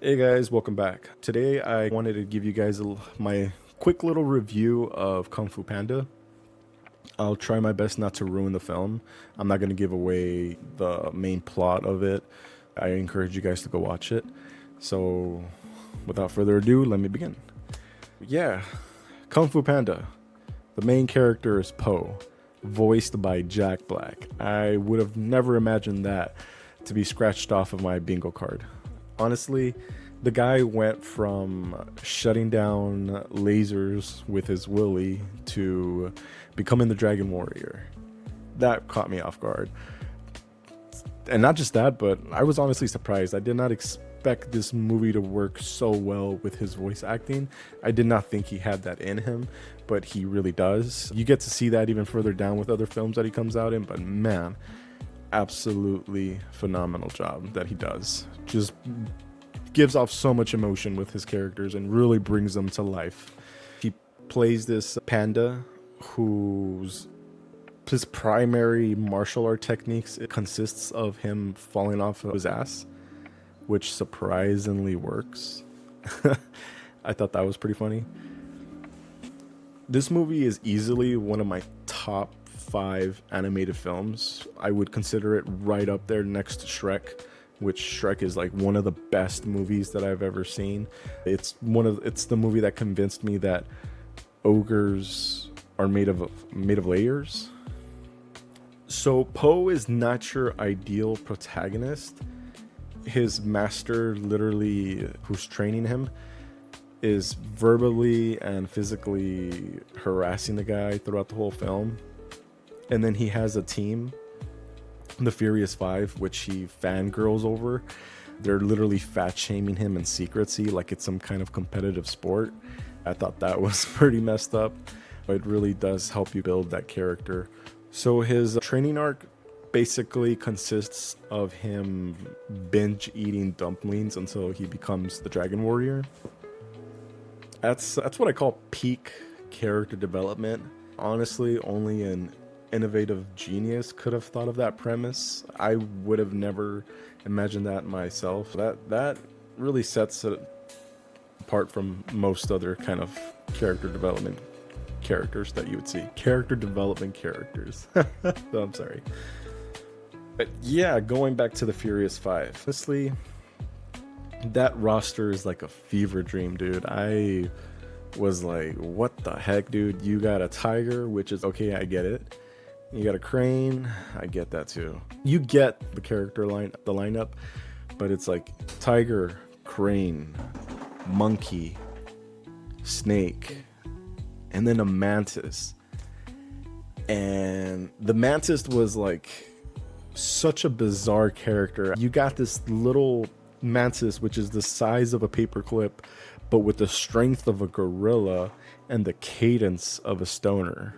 Hey guys, welcome back. Today I wanted to give you guys my quick little review of Kung Fu Panda. I'll try my best not to ruin the film. I'm not going to give away the main plot of it. I encourage you guys to go watch it. So, without further ado, let me begin. Yeah, Kung Fu Panda. The main character is Po, voiced by Jack Black. I would have never imagined that to be scratched off of my bingo card. Honestly, the guy went from shutting down lasers with his willy to becoming the Dragon Warrior. That caught me off guard. And not just that, but I was honestly surprised. I did not expect this movie to work so well with his voice acting. I did not think he had that in him, but he really does. You get to see that even further down with other films that he comes out in, but man, absolutely phenomenal job that he does. Just gives off so much emotion with his characters and really brings them to life. He plays this panda whose his primary martial art techniques, it consists of him falling off of his ass, which surprisingly works. I thought that was pretty funny. This movie is easily one of my top 5 animated films. I would consider it right up there next to Shrek, which Shrek is like one of the best movies that I've ever seen. It's the movie that convinced me that ogres are made of layers. So Po is not your ideal protagonist. His master, literally, who's training him, is verbally and physically harassing the guy throughout the whole film. And then he has a team, the Furious Five, which he fangirls over. They're literally fat shaming him in secrecy like it's some kind of competitive sport. I thought that was pretty messed up, but it really does help you build that character. So his training arc basically consists of him binge eating dumplings until he becomes the Dragon Warrior. That's what I call peak character development. Honestly, only an innovative genius could have thought of that premise. I would have never imagined that myself. That really sets it apart from most other kind of character development characters that you would see. Character development characters. So I'm sorry. But yeah, going back to the Furious Five. Honestly, that roster is like a fever dream, dude. I was like, what the heck, dude? You got a tiger, which is okay, I get it. You got a crane, I get that too. You get the the lineup, but it's like tiger, crane, monkey, snake, and then a mantis. And the mantis was like such a bizarre character. You got this little mantis, which is the size of a paperclip, but with the strength of a gorilla and the cadence of a stoner.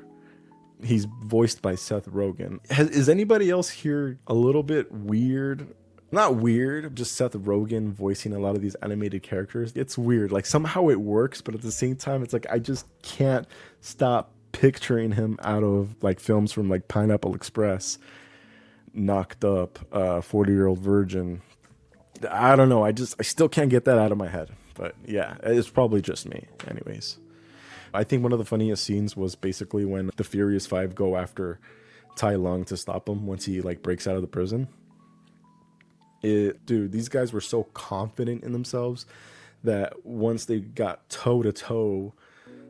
He's voiced by Seth Rogen. Is anybody else here a little bit weird? Not weird, just Seth Rogen voicing a lot of these animated characters. It's weird. Like somehow it works, but at the same time, it's like I just can't stop picturing him out of like films from like Pineapple Express, Knocked Up, 40-Year-Old Virgin. I don't know. I still can't get that out of my head. But yeah, it's probably just me. Anyways. I think one of the funniest scenes was basically when the Furious Five go after Tai Lung to stop him once he like breaks out of the prison. Dude, these guys were so confident in themselves that once they got toe to toe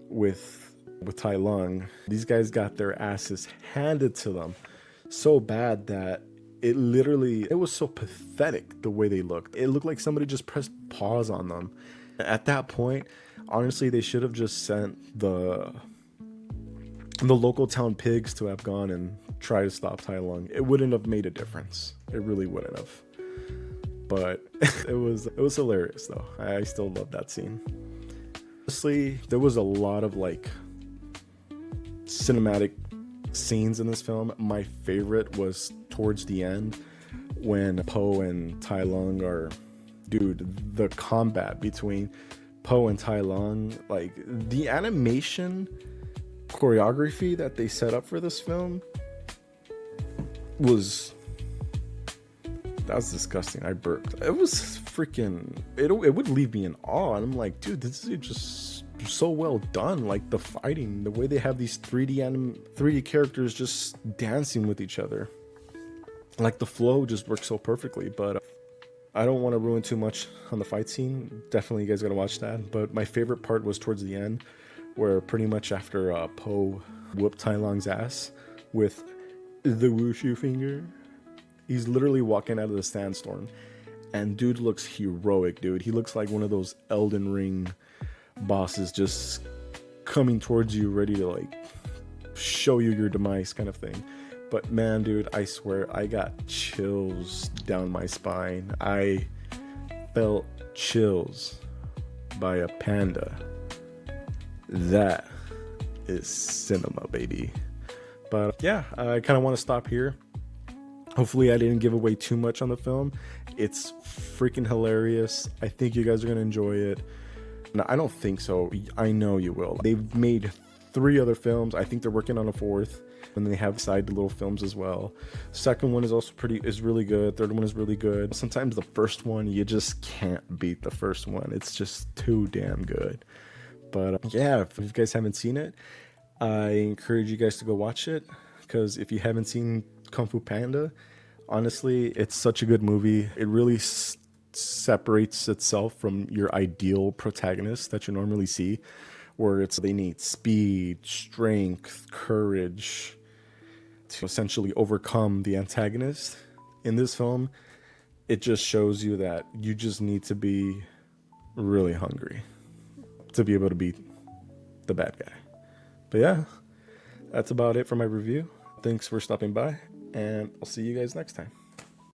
with Tai Lung, these guys got their asses handed to them so bad that it was so pathetic the way they looked. It looked like somebody just pressed pause on them. At that point, honestly, they should have just sent the local town pigs to have gone and try to stop Tai Lung. It wouldn't have made a difference. It really wouldn't have. But it was hilarious though. I still love that scene. Honestly, there was a lot of like cinematic scenes in this film. My favorite was towards the end when Po and Tai Lung the combat between Po and Tai Lung, like the animation choreography that they set up for this film was That was disgusting. I burped. It was freaking. It would leave me in awe. And I'm like, dude, this is just so well done. Like the fighting, the way they have these 3D characters just dancing with each other. Like the flow just works so perfectly. But I don't want to ruin too much on the fight scene. Definitely, you guys gotta watch that. But my favorite part was towards the end, where pretty much after Po whooped Tai Lung's ass with the wushu finger. He's literally walking out of the sandstorm, and dude looks heroic, dude. He looks like one of those Elden Ring bosses just coming towards you, ready to like show you your demise kind of thing. But man, dude, I swear I got chills down my spine. I felt chills by a panda. That is cinema, baby. But yeah, I kind of want to stop here. Hopefully I didn't give away too much on the film. It's freaking hilarious. I think you guys are going to enjoy it. No, I don't think so. I know you will. They've made 3 other films. I think they're working on a 4th. And they have side little films as well. Second one is also really good. Third one is really good. Sometimes the first one, you just can't beat the first one. It's just too damn good. But yeah, if you guys haven't seen it, I encourage you guys to go watch it. Because if you haven't seen Kung Fu Panda, honestly, it's such a good movie. It really separates itself from your ideal protagonist that you normally see, where they need speed, strength, courage to essentially overcome the antagonist. In this film, it just shows you that you just need to be really hungry to be able to beat the bad guy. But yeah, that's about it for my review. Thanks for stopping by, and I'll see you guys next time.